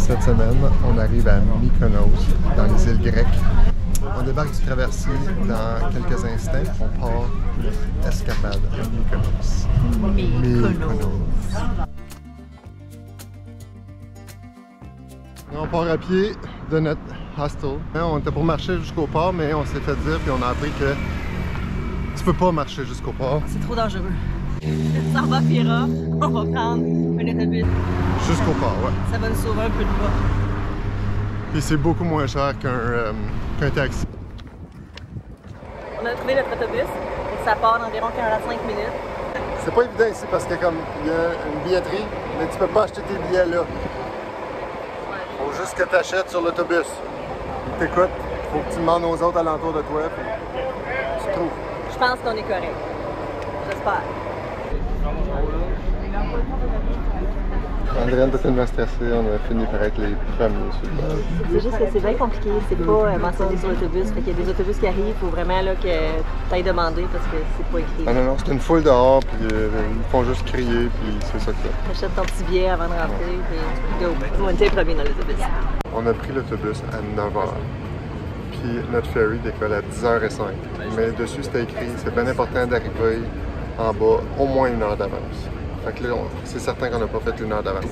Cette semaine, on arrive à Mykonos, dans les îles grecques. On débarque du traversier dans quelques instants. On part notre escapade à Mykonos. On part à pied de notre hostel. On était pour marcher jusqu'au port, mais on s'est fait dire puis on a appris que tu peux pas marcher jusqu'au port. C'est trop dangereux. Ça va Fira, on va prendre un autobus. Jusqu'au port, ouais. Ça va nous sauver un peu de bas. Et c'est beaucoup moins cher qu'un taxi. On a trouvé notre autobus et ça part d'environ 45 minutes. C'est pas évident ici parce que comme il y a une billetterie, mais tu peux pas acheter tes billets là. Faut juste que tu achètes sur l'autobus. T'écoutes, faut que tu demandes aux autres alentours de toi, puis tu trouves. Je pense qu'on est correct. J'espère. Andréane était tellement stressée, on a fini par être les premiers sur le bord. C'est juste que c'est bien compliqué, c'est pas mentionné sur l'autobus. Fait qu'il y a des autobus qui arrivent, il faut vraiment là, que tu ailles demander parce que c'est pas écrit. Ah non, c'est une foule dehors, puis ils font juste crier, puis c'est ça que c'est. T'achètes ton petit billet avant de rentrer, puis go. On était premiers dans l'autobus. On a pris l'autobus à 9h, puis notre ferry décolle à 10h05. Mais dessus, c'était écrit, c'est bien important d'arriver en bas au moins 1 heure d'avance. Fait que là, c'est certain qu'on n'a pas fait 1 heure d'avance.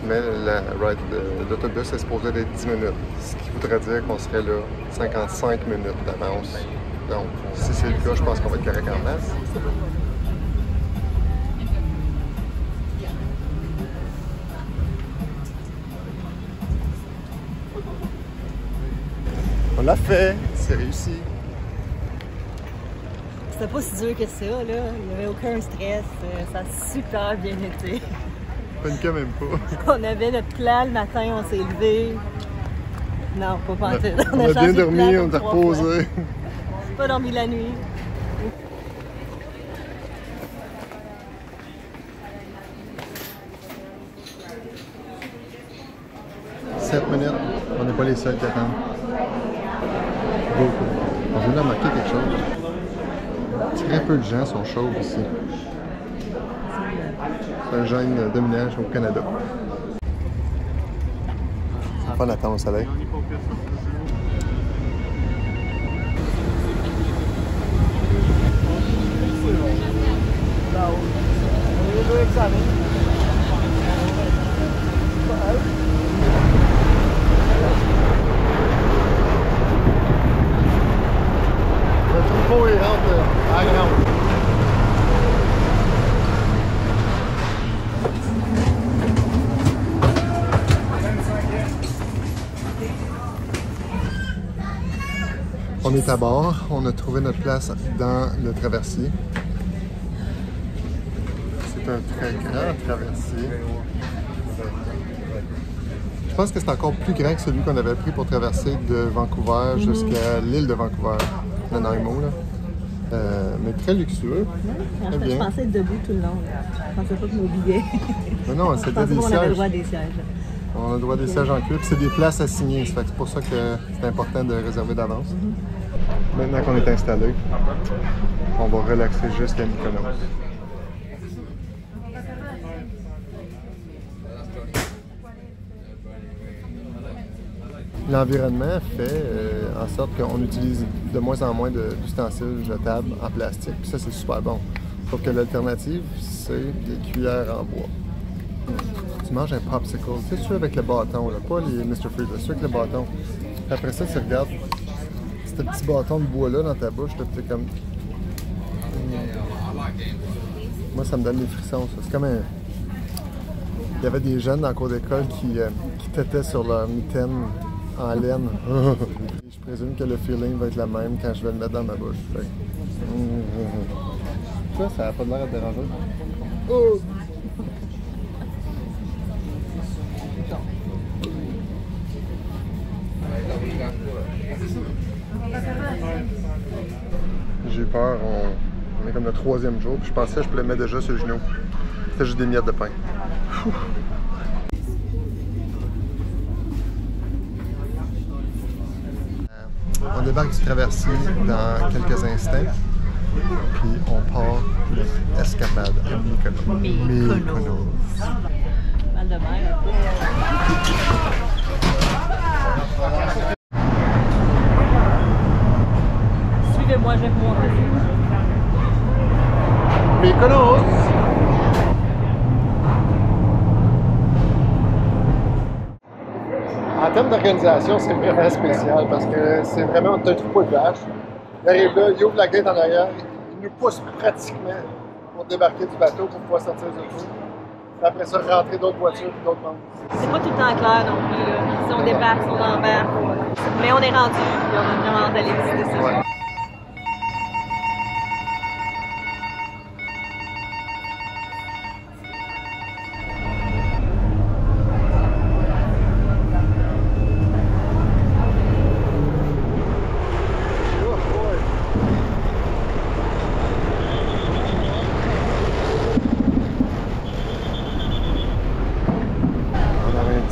Mais la ride d'autobus est supposée d'être 10 minutes, ce qui voudrait dire qu'on serait là 55 minutes d'avance. Donc, si c'est le cas, je pense qu'on va être correct en masse. On l'a fait, c'est réussi. C'était pas si dur que ça, là. Il n'y avait aucun stress. Ça a super bien été. Paniquait même pas. On avait notre plan le matin, on s'est levé. Non, pas pantoute. On a bien dormi, on t'a reposé. Pas dormi la nuit. « 7 minutes, on n'est pas les seuls qui attendent. Beaucoup. On vient de remarquer quelque chose. Très peu de gens sont chauds ici. C'est un gène dominant au Canada. C'est pas d'attendre au soleil. Le troupeau il rentre à la grande. On est à bord, on a trouvé notre place dans le traversier. C'est un très grand traversier. Je pense que c'est encore plus grand que celui qu'on avait pris pour traverser de Vancouver jusqu'à l'île de Vancouver, Nanaimo. Mais très luxueux. Très bien. Je pensais être debout tout le long. Je pensais pas que nos billets. Mais non, c'était des sièges. On avait le droit des sièges. On a le droit des sièges en cuivre. C'est des places assignées. C'est pour ça que c'est important de réserver d'avance. Maintenant qu'on est installé, on va relaxer jusqu'à Mykonos. L'environnement fait en sorte qu'on utilise de moins en moins d'ustensiles jetables en plastique. Puis ça, c'est super bon. Sauf que l'alternative, c'est des cuillères en bois. Tu manges un popsicle, tu sais, celui avec le bâton, là, pas les Mr. Freeze, celui avec le bâton. Puis après ça, tu regardes ce petit bâton de bois-là dans ta bouche, tu comme... Moi, ça me donne des frissons, ça. C'est comme un... Il y avait des jeunes dans le cours d'école qui têtaient sur leur mitaine en laine. Je présume que le feeling va être le même quand je vais le mettre dans ma bouche. Ça n'a pas l'air de déranger. Oh! J'ai eu peur, on est comme le 3e jour, puis je pensais que je pouvais le mettre déjà sur le genou. C'était juste des miettes de pain. On débarque du traversier dans quelques instants, puis on part notre escapade à Mykonos. Mal de mer. vais vous montrer ça. Mykonos! En termes d'organisation, c'est vraiment spécial parce que c'est vraiment un troupeau de vaches. Il arrive là, il ouvre la gate en arrière, il nous pousse pratiquement pour débarquer du bateau pour pouvoir sortir du auto. Après ça, rentrer d'autres voitures et d'autres membres. C'est pas tout le temps clair non plus. Là. Si on débarque, si on embarque. Mais on est rendu, puis on a vraiment hâte d'aller visiter ça. Ouais.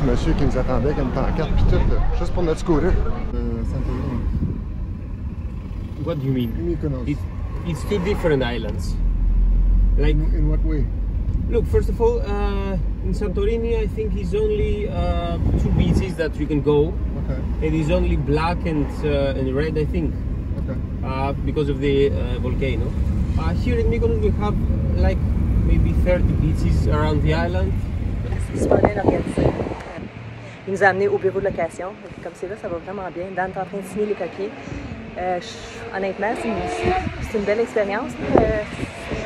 Monsieur qui nous attendait avec une pancarte pis tout, là, juste pour notre scooter. Santorini. What do you mean? Mykonos. It's two different islands. Like, In what way? look, first of all, in Santorini, I think it's only two beaches that you can go. Okay. It is only black and red, I think, Okay. because of the volcano. Here in Mykonos, we have like maybe 30 beaches around the island. C'est super bien organisé. Il nous a amenés au bureau de location. Comme c'est là, ça va vraiment bien. Dan est en train de signer les papiers. Honnêtement, c'est une belle expérience.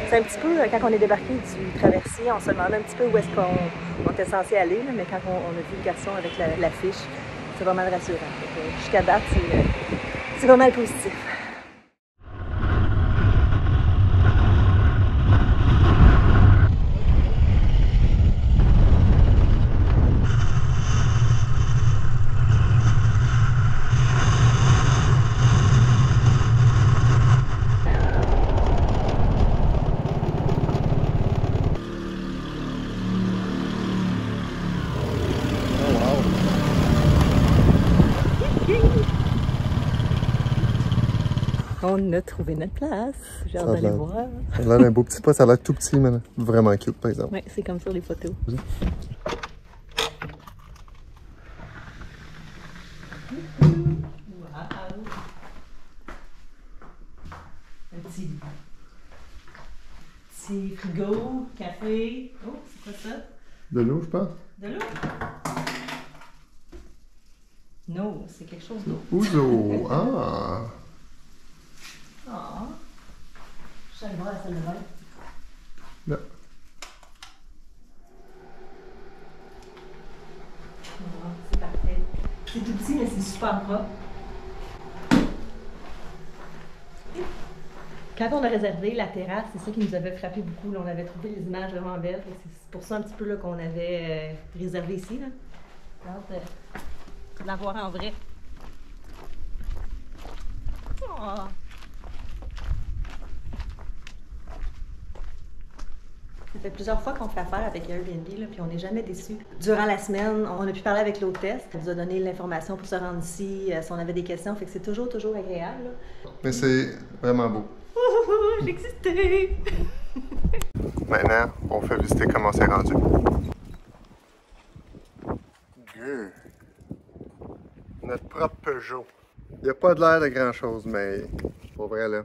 C'est un petit peu, quand on est débarqué du traversier, on se demandait un petit peu où est-ce qu'on était censé aller, là, mais quand on a vu le garçon avec la fiche, c'est vraiment rassurant. Jusqu'à date, c'est vraiment positif. On a trouvé notre place. J'ai hâte d'aller voir. Ça a l'air d'un beau petit spot, ça a l'air tout petit, mais vraiment cute, par exemple. Oui, c'est comme sur les photos. Un petit frigo, café. Oh, c'est quoi ça? De l'eau, je pense. De l'eau? Non, c'est quelque chose d'autre. Ouzo! Ah! Ah! Je suis allée voir la salle de bain. Là. Ah, c'est parfait. C'est tout petit, mais c'est super propre. Quand on a réservé la terrasse, c'est ça qui nous avait frappé beaucoup. Là, on avait trouvé les images vraiment belles. C'est pour ça un petit peu là, qu'on avait réservé ici. Là. Hâte de la voir en vrai. Oh. Ça fait plusieurs fois qu'on fait affaire avec Airbnb, là, puis on n'est jamais déçus. Durant la semaine, on a pu parler avec l'hôtesse. Elle nous a donné l'information pour se rendre ici, si on avait des questions. Fait que c'est toujours agréable. Là. Mais c'est vraiment beau. J'ai existé! Maintenant, on fait visiter comment c'est rendu. Notre propre Peugeot. Il n'y a pas de l'air de grand-chose, mais pour vrai, là,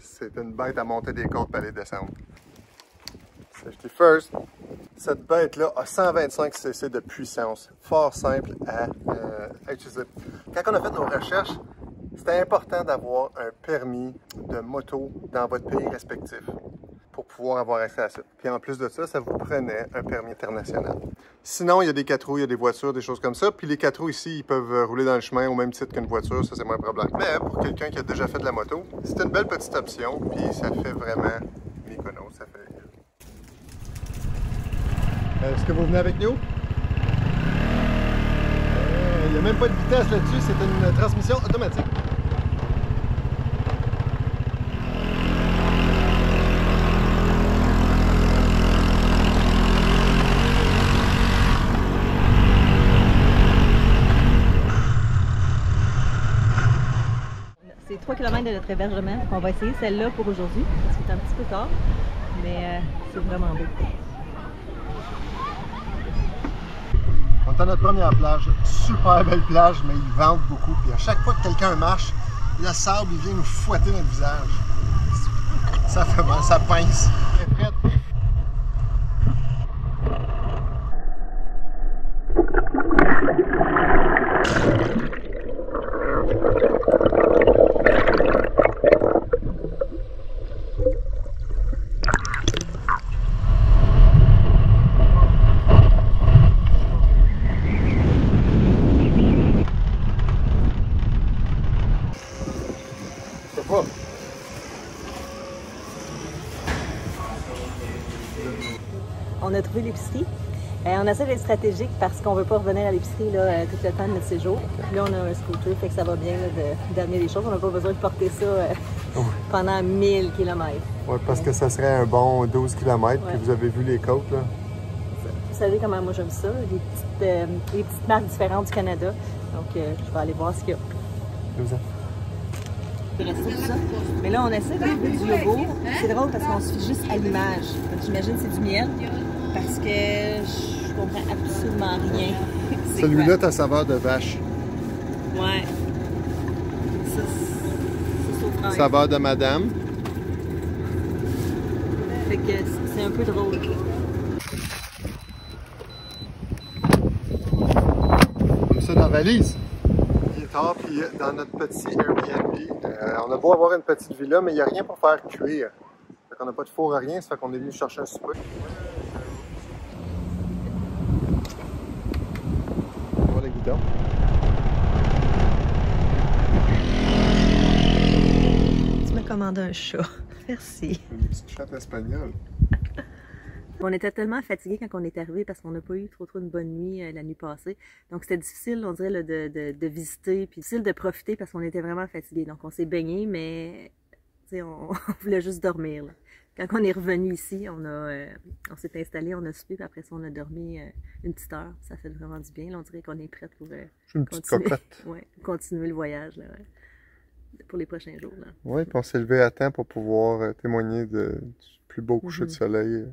c'est une bête à monter des côtes et aller descendre. Safety first. Cette bête-là a 125 cc de puissance. Fort simple à utiliser. Quand on a fait nos recherches, c'était important d'avoir un permis de moto dans votre pays respectif pour pouvoir avoir accès à ça. Puis en plus de ça, ça vous prenait un permis international. Sinon, il y a des 4 roues, il y a des voitures, des choses comme ça. Puis les 4 roues ici, ils peuvent rouler dans le chemin au même titre qu'une voiture, ça c'est moins un problème. Mais pour quelqu'un qui a déjà fait de la moto, c'est une belle petite option, puis ça fait vraiment Mykonos, ça fait... Est-ce que vous venez avec nous? Il n'y a même pas de vitesse là-dessus, c'est une transmission automatique. C'est 3 km de notre hébergement. On va essayer celle-là pour aujourd'hui, parce que c'est un petit peu tard, mais c'est vraiment beau. On est à notre première plage, super belle plage, mais ils vendent beaucoup. Puis à chaque fois que quelqu'un marche, Le sable, il vient nous fouetter dans le visage. Ça fait mal, ça pince. Elle est prête. On a trouvé l'épicerie. On essaie d'être stratégique parce qu'on ne veut pas revenir à l'épicerie tout le temps de notre séjour. Puis là, on a un scooter, fait que ça va bien d'amener les choses. On n'a pas besoin de porter ça pendant 1000 km. Oui, parce que ça serait un bon 12 km, ouais. Puis vous avez vu les côtes, là. Vous savez comment moi j'aime ça, les petites marques différentes du Canada. Donc, je vais aller voir ce qu'il y a. 12 ans. Mais là, on essaie de trouver du yogourt. C'est drôle parce qu'on se fie juste à l'image. J'imagine que c'est du miel parce que je comprends absolument rien. Celui-là, t'as saveur de vache. Ouais. C'est souffrant. Saveur de madame. Fait que c'est un peu drôle. Comme ça dans la valise. Il est tard, puis dans notre petit Airbnb, on a beau avoir une petite villa, mais il n'y a rien pour faire cuire. Fait qu'on n'a pas de four à rien, ça fait qu'on est venu chercher un souper. On voit le guidon. Tu m'as commandé un chat. Merci. Une petite chatte espagnole. On était tellement fatigués quand on est arrivé parce qu'on n'a pas eu trop une bonne nuit la nuit passée. Donc c'était difficile, on dirait, là, de visiter, puis difficile de profiter parce qu'on était vraiment fatigués. Donc on s'est baigné, mais on voulait juste dormir. Là. Quand on est revenu ici, on s'est installé, on a soupé, puis après ça, on a dormi une petite heure. Ça fait vraiment du bien. Là, on dirait qu'on est prêt pour continuer le voyage là, pour les prochains jours. Oui, puis on s'est levé à temps pour pouvoir témoigner du plus beau coucher de soleil.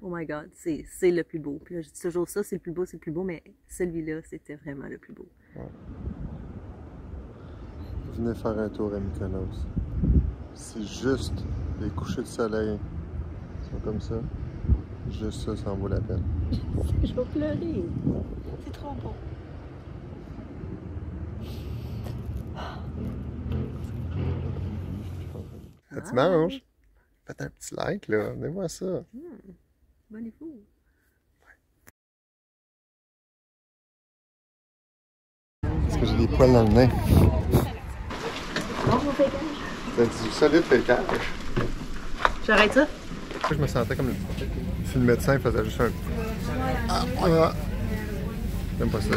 Oh my God, c'est le plus beau. Puis là, je dis toujours ça, c'est le plus beau, mais celui-là, c'était vraiment le plus beau. Ouais. Venez faire un tour à Mykonos. C'est juste les couchers de soleil sont comme ça. Juste ça, ça en vaut la peine. Je vais pleurer. C'est trop beau. Tu manges? Faites un petit like, là. Venez-moi ça. Abonnez-vous. Parce que j'ai des poils dans le nez. Bonjour, pécage. C'est du solide pécage. J'arrête ça? Je me sentais comme si le médecin faisait juste un... Ah, j'aime pas ça.